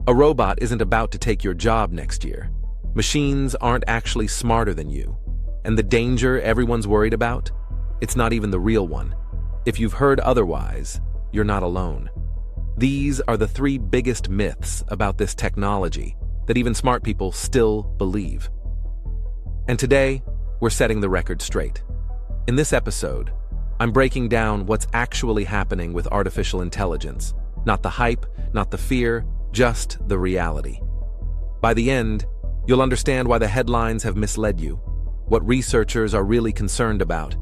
A robot isn't about to take your job next year. Machines aren't actually smarter than you. And the danger everyone's worried about? It's not even the real one. If you've heard otherwise, you're not alone. These are the 3 biggest myths about this technology that even smart people still believe. And today, we're setting the record straight. In this episode, I'm breaking down what's actually happening with artificial intelligence. Not the hype, not the fear, just the reality. By the end, you'll understand why the headlines have misled you, what researchers are really concerned about,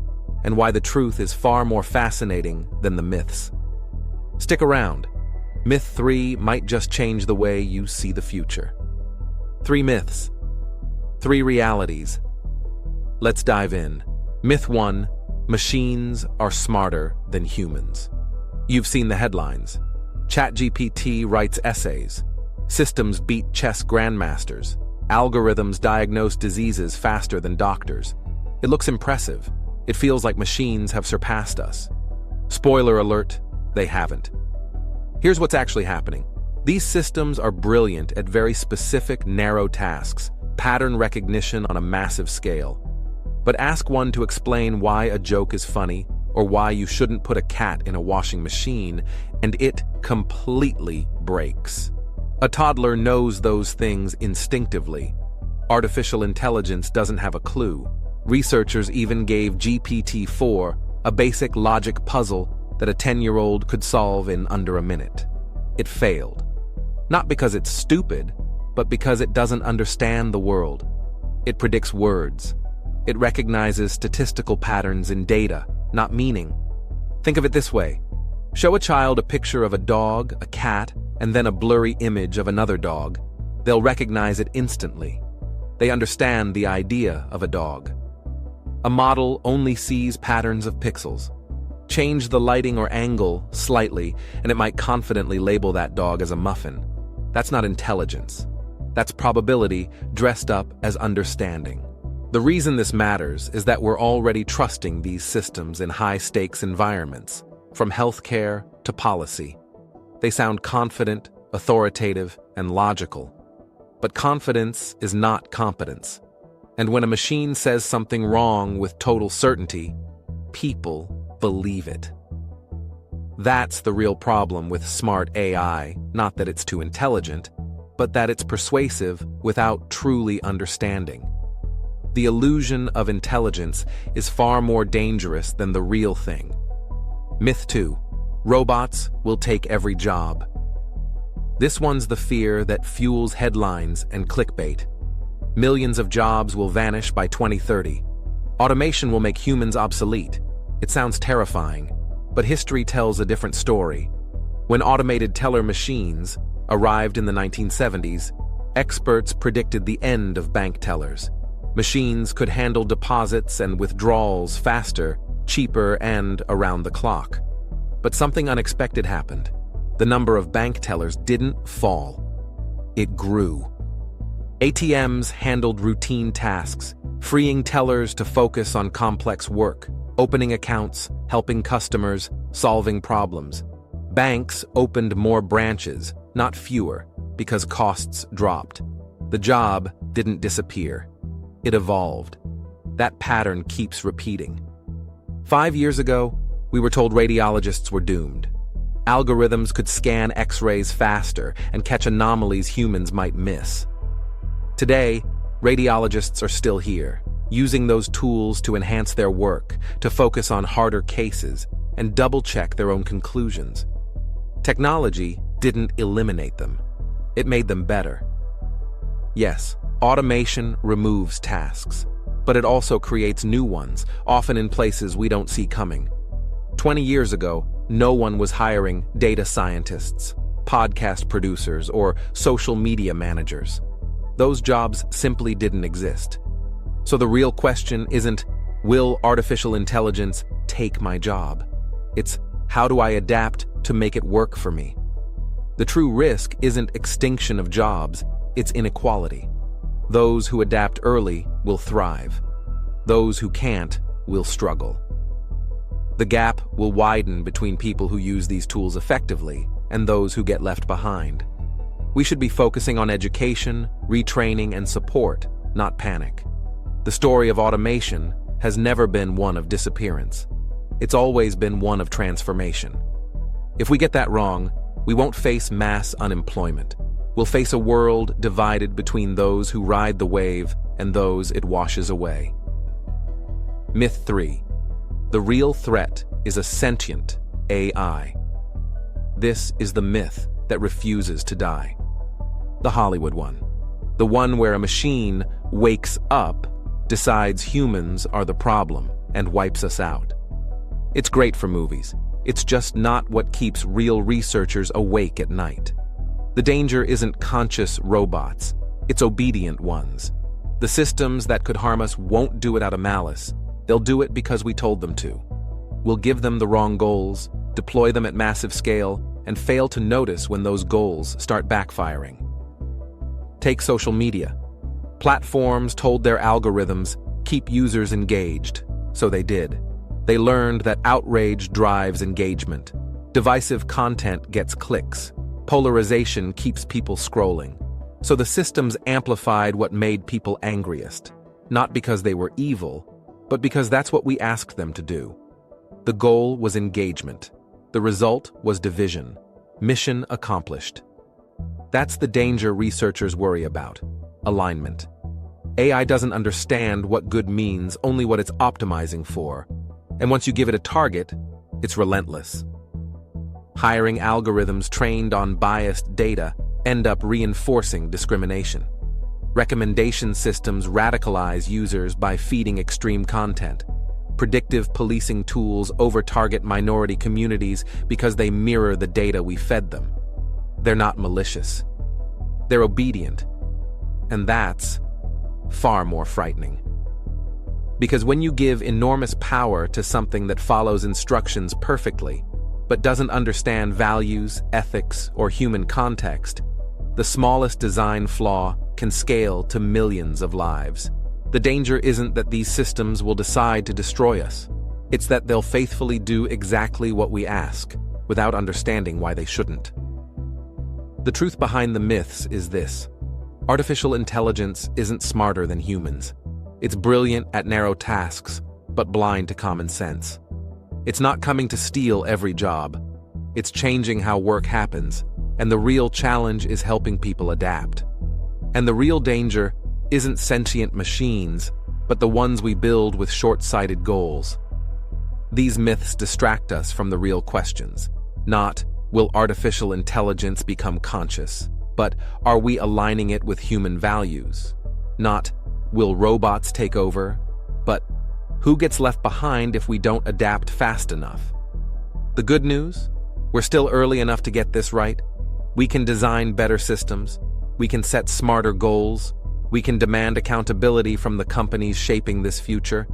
and why the truth is far more fascinating than the myths. Stick around. Myth 3 might just change the way you see the future. 3 myths. 3 realities. Let's dive in. Myth 1. Machines are smarter than humans. You've seen the headlines. ChatGPT writes essays. Systems beat chess grandmasters. Algorithms diagnose diseases faster than doctors. It looks impressive. It feels like machines have surpassed us. Spoiler alert, they haven't. Here's what's actually happening. These systems are brilliant at very specific, narrow tasks, pattern recognition on a massive scale. But ask one to explain why a joke is funny or why you shouldn't put a cat in a washing machine, and it completely breaks. A toddler knows those things instinctively. Artificial intelligence doesn't have a clue. Researchers even gave GPT-4 a basic logic puzzle that a 10-year-old could solve in under a minute. It failed. Not because it's stupid, but because it doesn't understand the world. It predicts words. It recognizes statistical patterns in data, not meaning. Think of it this way. Show a child a picture of a dog, a cat, and then a blurry image of another dog. They'll recognize it instantly. They understand the idea of a dog. A model only sees patterns of pixels. Change the lighting or angle slightly, and it might confidently label that dog as a muffin. That's not intelligence. That's probability dressed up as understanding. The reason this matters is that we're already trusting these systems in high-stakes environments, from healthcare to policy. They sound confident, authoritative, and logical. But confidence is not competence. And when a machine says something wrong with total certainty, people believe it. That's the real problem with smart AI, not that it's too intelligent, but that it's persuasive without truly understanding. The illusion of intelligence is far more dangerous than the real thing. Myth 2. Robots will take every job. This one's the fear that fuels headlines and clickbait. Millions of jobs will vanish by 2030. Automation will make humans obsolete. It sounds terrifying, but history tells a different story. When automated teller machines arrived in the 1970s, experts predicted the end of bank tellers. Machines could handle deposits and withdrawals faster, cheaper, and around the clock. But something unexpected happened. The number of bank tellers didn't fall. It grew. ATMs handled routine tasks, freeing tellers to focus on complex work, opening accounts, helping customers, solving problems. Banks opened more branches, not fewer, because costs dropped. The job didn't disappear. It evolved. That pattern keeps repeating. 5 years ago, we were told radiologists were doomed. Algorithms could scan X-rays faster and catch anomalies humans might miss. Today, radiologists are still here, using those tools to enhance their work, to focus on harder cases, and double-check their own conclusions. Technology didn't eliminate them. It made them better. Yes, automation removes tasks, but it also creates new ones, often in places we don't see coming. 20 years ago, no one was hiring data scientists, podcast producers, or social media managers. Those jobs simply didn't exist. So the real question isn't, will artificial intelligence take my job? It's, how do I adapt to make it work for me? The true risk isn't extinction of jobs, it's inequality. Those who adapt early will thrive. Those who can't will struggle. The gap will widen between people who use these tools effectively and those who get left behind. We should be focusing on education, retraining, and support, not panic. The story of automation has never been one of disappearance. It's always been one of transformation. If we get that wrong, we won't face mass unemployment. We'll face a world divided between those who ride the wave and those it washes away. Myth 3. The real threat is a sentient AI. This is the myth that refuses to die. The Hollywood one. The one where a machine wakes up, decides humans are the problem, and wipes us out. It's great for movies. It's just not what keeps real researchers awake at night. The danger isn't conscious robots, it's obedient ones. The systems that could harm us won't do it out of malice. They'll do it because we told them to. We'll give them the wrong goals, deploy them at massive scale, and fail to notice when those goals start backfiring. Take social media. Platforms told their algorithms, keep users engaged, so they did. They learned that outrage drives engagement. Divisive content gets clicks. Polarization keeps people scrolling. So the systems amplified what made people angriest, not because they were evil, but because that's what we asked them to do. The goal was engagement. The result was division. Mission accomplished. That's the danger researchers worry about: alignment. AI doesn't understand what good means, only what it's optimizing for. And once you give it a target, it's relentless. Hiring algorithms trained on biased data end up reinforcing discrimination. Recommendation systems radicalize users by feeding extreme content. Predictive policing tools over-target minority communities because they mirror the data we fed them. They're not malicious. They're obedient. And that's far more frightening. Because when you give enormous power to something that follows instructions perfectly, but doesn't understand values, ethics, or human context, the smallest design flaw can scale to millions of lives. The danger isn't that these systems will decide to destroy us. It's that they'll faithfully do exactly what we ask, without understanding why they shouldn't. The truth behind the myths is this: artificial intelligence isn't smarter than humans. It's brilliant at narrow tasks, but blind to common sense. It's not coming to steal every job. It's changing how work happens, and the real challenge is helping people adapt. And the real danger isn't sentient machines, but the ones we build with short-sighted goals. These myths distract us from the real questions. Not, will artificial intelligence become conscious, but are we aligning it with human values? Not, will robots take over, but who gets left behind if we don't adapt fast enough? The good news? We're still early enough to get this right. We can design better systems. We can set smarter goals. We can demand accountability from the companies shaping this future.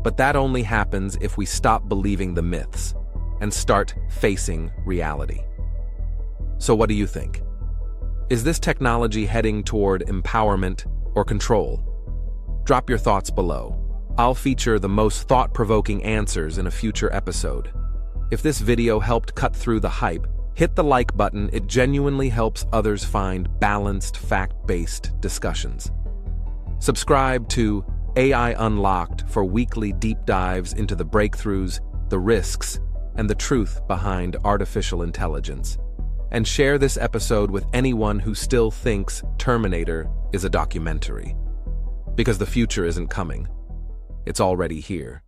But that only happens if we stop believing the myths and start facing reality. So what do you think? Is this technology heading toward empowerment or control? Drop your thoughts below. I'll feature the most thought-provoking answers in a future episode. If this video helped cut through the hype, hit the like button. It genuinely helps others find balanced, fact-based discussions. Subscribe to AI Unlocked for weekly deep dives into the breakthroughs, the risks, and the truth behind artificial intelligence. And share this episode with anyone who still thinks Terminator is a documentary. Because the future isn't coming. It's already here.